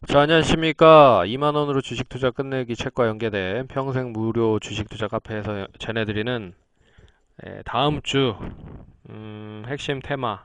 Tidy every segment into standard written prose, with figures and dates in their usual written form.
자, 안녕하십니까. 2만원으로 주식 투자 끝내기 책과 연계된 평생 무료 주식 투자 카페에서 전해드리는 다음 주 핵심 테마,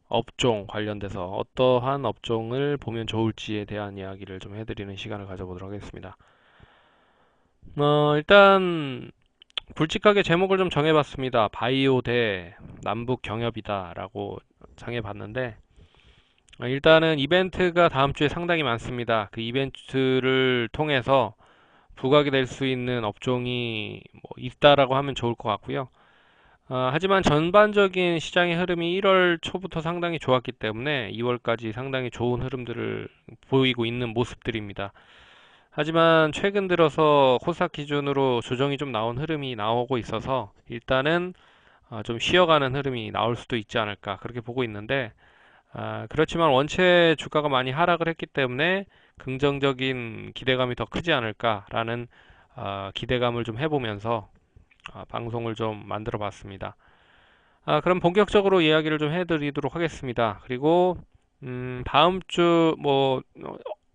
업종 관련돼서 어떠한 업종을 보면 좋을지에 대한 이야기를 좀 해드리는 시간을 가져보도록 하겠습니다. 일단 굵직하게 제목을 좀 정해봤습니다. 바이오 대 남북 경협이다라고 정해봤는데, 일단은 이벤트가 다음 주에 상당히 많습니다. 그 이벤트를 통해서 부각이 될 수 있는 업종이 뭐 있다라고 하면 좋을 것 같고요. 하지만 전반적인 시장의 흐름이 1월 초부터 상당히 좋았기 때문에 2월까지 상당히 좋은 흐름들을 보이고 있는 모습들입니다. 하지만 최근 들어서 코스닥 기준으로 조정이 좀 나온 흐름이 나오고 있어서 일단은 좀 쉬어가는 흐름이 나올 수도 있지 않을까 그렇게 보고 있는데, 그렇지만 원체 주가가 많이 하락을 했기 때문에 긍정적인 기대감이 더 크지 않을까라는 기대감을 좀 해보면서 방송을 좀 만들어 봤습니다. 그럼 본격적으로 이야기를 좀 해드리도록 하겠습니다. 그리고 다음 주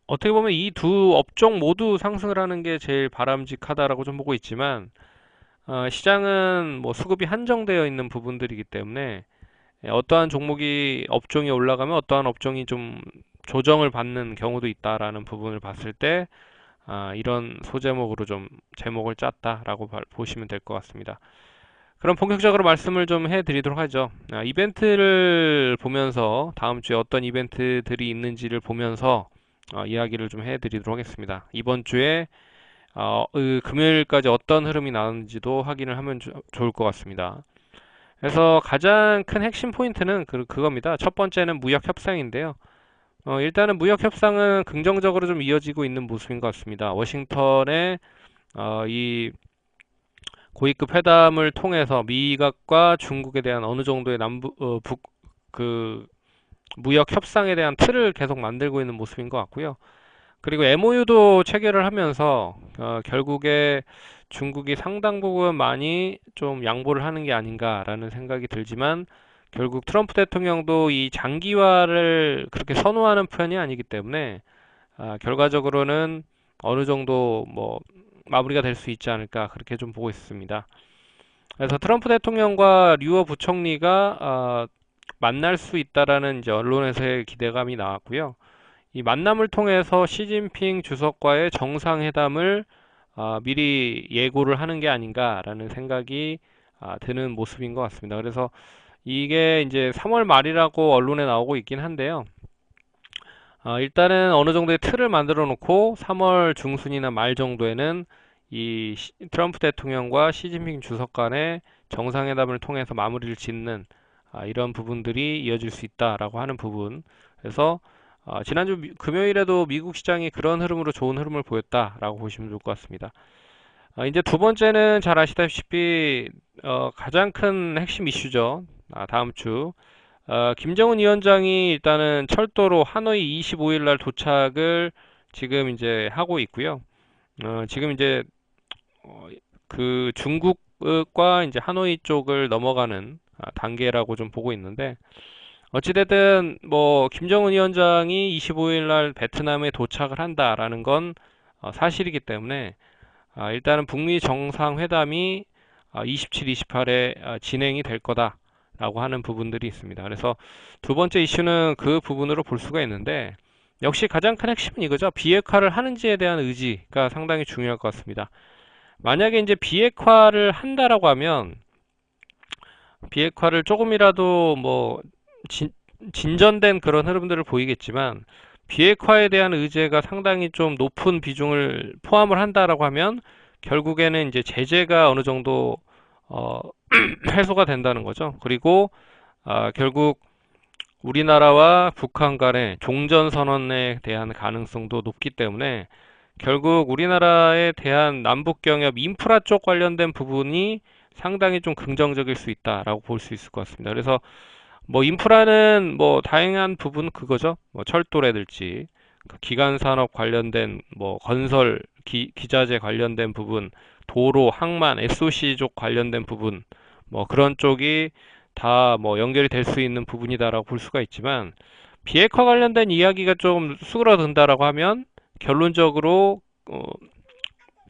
어떻게 보면 이 두 업종 모두 상승을 하는 게 제일 바람직하다라고 좀 보고 있지만, 시장은 뭐 수급이 한정되어 있는 부분들이기 때문에 어떠한 종목이 업종이 올라가면 어떠한 업종이 좀 조정을 받는 경우도 있다라는 부분을 봤을 때, 이런 소제목으로 좀 제목을 짰다라고 보시면 될 것 같습니다. 그럼 본격적으로 말씀을 좀 해드리도록 하죠. 이벤트를 보면서 다음 주에 어떤 이벤트들이 있는지를 보면서 이야기를 좀 해드리도록 하겠습니다. 이번 주에 금요일까지 어떤 흐름이 나오는지도 확인을 하면 좋을 것 같습니다. 그래서 가장 큰 핵심 포인트는 그겁니다. 첫 번째는 무역 협상인데요. 일단은 무역 협상은 긍정적으로 좀 이어지고 있는 모습인 것 같습니다. 워싱턴의 이 고위급 회담을 통해서 미각과 중국에 대한 어느 정도의 그 무역 협상에 대한 틀을 계속 만들고 있는 모습인 것 같고요. 그리고 MOU도 체결을 하면서 결국에 중국이 상당 부분 많이 좀 양보를 하는 게 아닌가라는 생각이 들지만, 결국 트럼프 대통령도 이 장기화를 그렇게 선호하는 편이 아니기 때문에 결과적으로는 어느 정도 뭐 마무리가 될 수 있지 않을까 그렇게 좀 보고 있습니다. 그래서 트럼프 대통령과 류어 부총리가 만날 수 있다라는 이제 언론에서의 기대감이 나왔고요. 이 만남을 통해서 시진핑 주석과의 정상회담을 미리 예고를 하는 게 아닌가라는 생각이 드는 모습인 것 같습니다. 그래서 이게 이제 3월 말이라고 언론에 나오고 있긴 한데요. 일단은 어느 정도의 틀을 만들어 놓고 3월 중순이나 말 정도에는 트럼프 대통령과 시진핑 주석 간의 정상회담을 통해서 마무리를 짓는 이런 부분들이 이어질 수 있다라고 하는 부분. 그래서 지난주 금요일에도 미국 시장이 그런 흐름으로 좋은 흐름을 보였다라고 보시면 좋을 것 같습니다. 이제 두 번째는 잘 아시다시피 가장 큰 핵심 이슈죠. 다음 주 김정은 위원장이 일단은 철도로 하노이 25일 날 도착을 지금 이제 하고 있고요. 지금 이제 그 중국과 이제 하노이 쪽을 넘어가는 단계라고 좀 보고 있는데, 어찌됐든 뭐 김정은 위원장이 25일 날 베트남에 도착을 한다라는 건 사실이기 때문에 일단은 북미 정상회담이 27, 28에 진행이 될 거다라고 하는 부분들이 있습니다. 그래서 두 번째 이슈는 그 부분으로 볼 수가 있는데, 역시 가장 큰 핵심은 이거죠. 비핵화를 하는지에 대한 의지가 상당히 중요할 것 같습니다. 만약에 이제 비핵화를 한다라고 하면 비핵화를 조금이라도 뭐 진, 진전된 그런 흐름들을 보이겠지만, 비핵화에 대한 의제가 상당히 좀 높은 비중을 포함을 한다라고 하면 결국에는 이제 제재가 어느 정도 어, 해소가 된다는 거죠. 그리고 결국 우리나라와 북한 간의 종전선언에 대한 가능성도 높기 때문에 결국 우리나라에 대한 남북경협 인프라 쪽 관련된 부분이 상당히 좀 긍정적일 수 있다라고 볼 수 있을 것 같습니다. 그래서 뭐 인프라는 뭐 다양한 부분 그거죠. 뭐 철도라든지 그 기간 산업 관련된 뭐 건설 기자재 관련된 부분, 도로, 항만, SOC 쪽 관련된 부분, 뭐 그런 쪽이 다 뭐 연결이 될 수 있는 부분이다라고 볼 수가 있지만, 비핵화 관련된 이야기가 좀 수그러든다라고 하면 결론적으로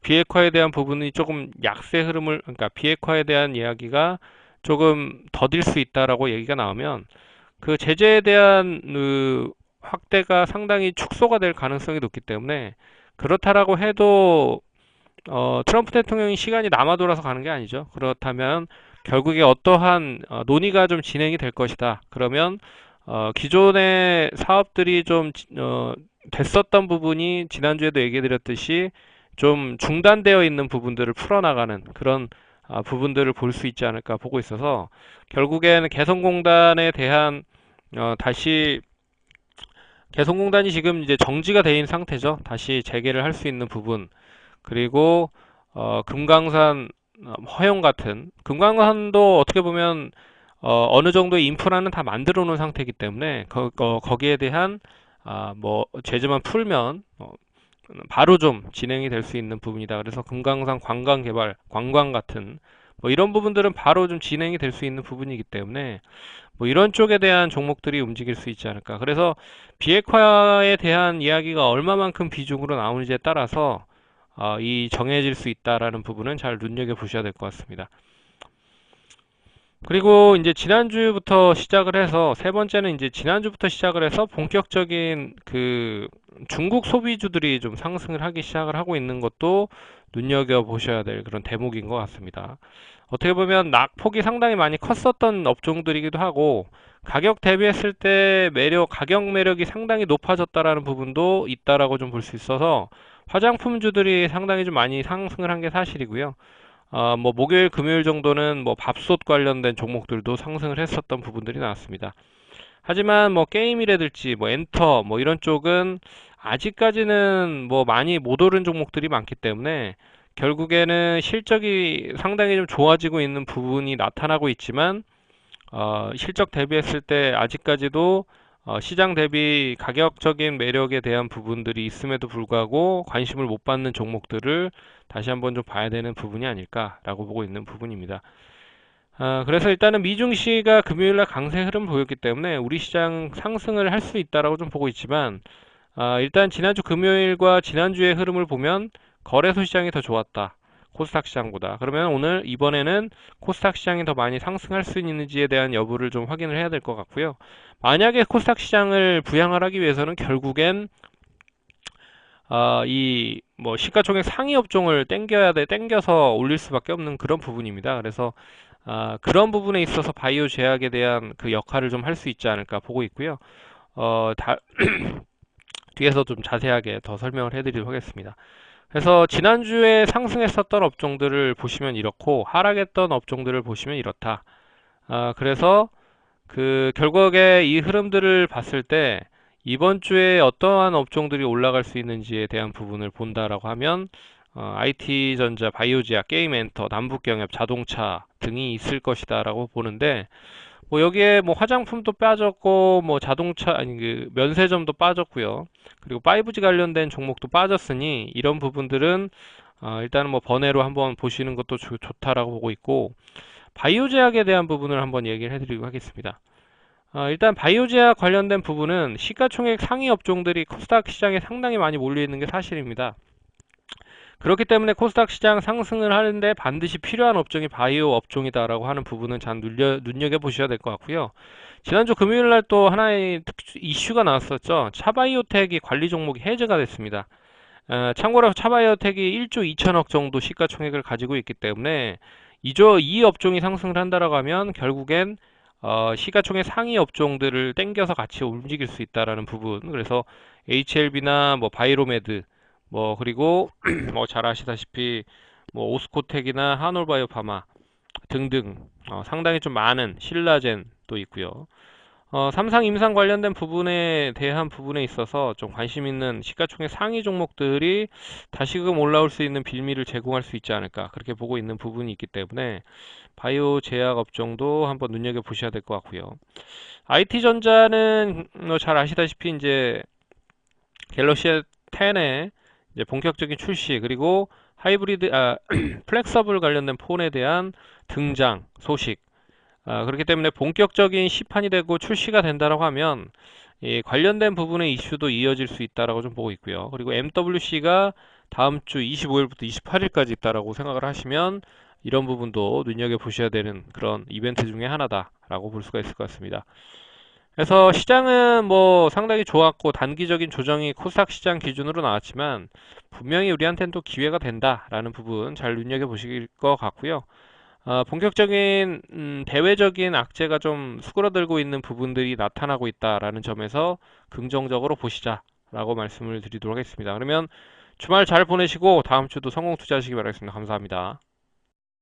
비핵화에 대한 부분이 조금 약세 흐름을, 그러니까 비핵화에 대한 이야기가 조금 더딜 수 있다라고 얘기가 나오면 그 제재에 대한 확대가 상당히 축소가 될 가능성이 높기 때문에, 그렇다라고 해도 트럼프 대통령이 시간이 남아 돌아서 가는 게 아니죠. 그렇다면 결국에 어떠한 논의가 좀 진행이 될 것이다. 그러면 기존의 사업들이 좀 됐었던 부분이 지난주에도 얘기해 드렸듯이 좀 중단되어 있는 부분들을 풀어나가는 그런 부분들을 볼 수 있지 않을까 보고 있어서, 결국에는 개성공단에 대한 다시, 개성공단이 지금 이제 정지가 돼 있는 상태죠. 다시 재개를 할 수 있는 부분, 그리고 금강산 허용 같은, 금강산도 어떻게 보면 어느 정도의 인프라는 다 만들어 놓은 상태이기 때문에 거기에 대한 뭐 제재만 풀면 바로 좀 진행이 될 수 있는 부분이다. 그래서 금강산 관광 개발, 관광 같은 뭐 이런 부분들은 바로 좀 진행이 될 수 있는 부분이기 때문에 뭐 이런 쪽에 대한 종목들이 움직일 수 있지 않을까. 그래서 비핵화에 대한 이야기가 얼마만큼 비중으로 나오는지에 따라서 이 정해질 수 있다라는 부분은 잘 눈여겨 보셔야 될 것 같습니다. 그리고 이제 지난주부터 시작을 해서, 세 번째는 이제 지난주부터 시작을 해서 본격적인 그 중국 소비주들이 좀 상승을 하기 시작을 하고 있는 것도 눈여겨 보셔야 될 그런 대목인 것 같습니다. 어떻게 보면 낙폭이 상당히 많이 컸었던 업종들이기도 하고, 가격 대비했을 때 가격 매력이 상당히 높아졌다라는 부분도 있다라고 좀 볼 수 있어서 화장품주들이 상당히 좀 많이 상승을 한 게 사실이고요. 뭐 목요일, 금요일 정도는 뭐 밥솥 관련된 종목들도 상승을 했었던 부분들이 나왔습니다. 하지만 뭐 게임이라든지 뭐 엔터 뭐 이런 쪽은 아직까지는 뭐 많이 못 오른 종목들이 많기 때문에 결국에는 실적이 상당히 좀 좋아지고 있는 부분이 나타나고 있지만, 실적 대비했을 때 아직까지도 시장 대비 가격적인 매력에 대한 부분들이 있음에도 불구하고 관심을 못 받는 종목들을 다시 한번 좀 봐야 되는 부분이 아닐까라고 보고 있는 부분입니다. 그래서 일단은 미증시가 금요일날 강세 흐름 보였기 때문에 우리 시장 상승을 할 수 있다라고 좀 보고 있지만, 일단 지난주 금요일과 지난주의 흐름을 보면 거래소 시장이 더 좋았다. 코스닥 시장보다. 그러면 오늘 이번에는 코스닥 시장이 더 많이 상승할 수 있는지에 대한 여부를 좀 확인을 해야 될 것 같고요. 만약에 코스닥 시장을 부양을 하기 위해서는 결국엔 이 뭐 시가총액 상위 업종을 땡겨서 올릴 수밖에 없는 그런 부분입니다. 그래서 그런 부분에 있어서 바이오 제약에 대한 그 역할을 좀 할 수 있지 않을까 보고 있고요. 뒤에서 좀 자세하게 더 설명을 해드리도록 하겠습니다. 그래서 지난주에 상승했었던 업종들을 보시면 이렇고, 하락했던 업종들을 보시면 이렇다. 그래서 그 결국에 이 흐름들을 봤을 때 이번 주에 어떠한 업종들이 올라갈 수 있는지에 대한 부분을 본다라고 하면 IT 전자, 바이오제약, 게임 엔터, 남북경협, 자동차 등이 있을 것이다라고 보는데, 뭐 여기에 뭐 화장품도 빠졌고 뭐 자동차, 아니 그 면세점도 빠졌고요. 그리고 5G 관련된 종목도 빠졌으니 이런 부분들은 일단은 뭐 번외로 한번 보시는 것도 좋다라고 보고 있고, 바이오제약에 대한 부분을 한번 얘기를 해드리고 하겠습니다. 일단 바이오제약 관련된 부분은 시가총액 상위 업종들이 코스닥 시장에 상당히 많이 몰려 있는 게 사실입니다. 그렇기 때문에 코스닥 시장 상승을 하는데 반드시 필요한 업종이 바이오 업종이다라고 하는 부분은 잘 눈여겨보셔야 될 것 같고요. 지난주 금요일 날 또 하나의 이슈가 나왔었죠. 차바이오텍이 관리 종목이 해제가 됐습니다. 참고로 차바이오텍이 1조 2천억 정도 시가총액을 가지고 있기 때문에 이 업종이 상승을 한다라고 하면 결국엔 시가총액 상위 업종들을 땡겨서 같이 움직일 수 있다라는 부분. 그래서 HLB나 뭐 바이로메드, 뭐 그리고 뭐 잘 아시다시피 뭐 오스코텍이나 하놀바이오파마 등등 상당히 좀 많은 신라젠도 있고요. 삼상 임상 관련된 부분에 대한 부분에 있어서 좀 관심 있는 시가총액 상위 종목들이 다시금 올라올 수 있는 빌미를 제공할 수 있지 않을까, 그렇게 보고 있는 부분이 있기 때문에 바이오 제약 업종도 한번 눈여겨 보셔야 될 것 같고요. IT 전자는 잘 아시다시피 이제 갤럭시 10의 이제 본격적인 출시, 그리고 하이브리드 플렉서블 관련된 폰에 대한 등장 소식, 그렇기 때문에 본격적인 시판이 되고 출시가 된다라고 하면 이 관련된 부분의 이슈도 이어질 수 있다라고 좀 보고 있고요. 그리고 MWC가 다음 주 25일부터 28일까지 있다라고 생각을 하시면 이런 부분도 눈여겨보셔야 되는 그런 이벤트 중에 하나다라고 볼 수가 있을 것 같습니다. 그래서 시장은 뭐 상당히 좋았고 단기적인 조정이 코스닥 시장 기준으로 나왔지만 분명히 우리한테는 또 기회가 된다라는 부분 잘 눈여겨보실 것 같고요. 본격적인 대외적인 악재가 좀 수그러들고 있는 부분들이 나타나고 있다라는 점에서 긍정적으로 보시자라고 말씀을 드리도록 하겠습니다. 그러면 주말 잘 보내시고 다음 주도 성공 투자하시기 바라겠습니다. 감사합니다.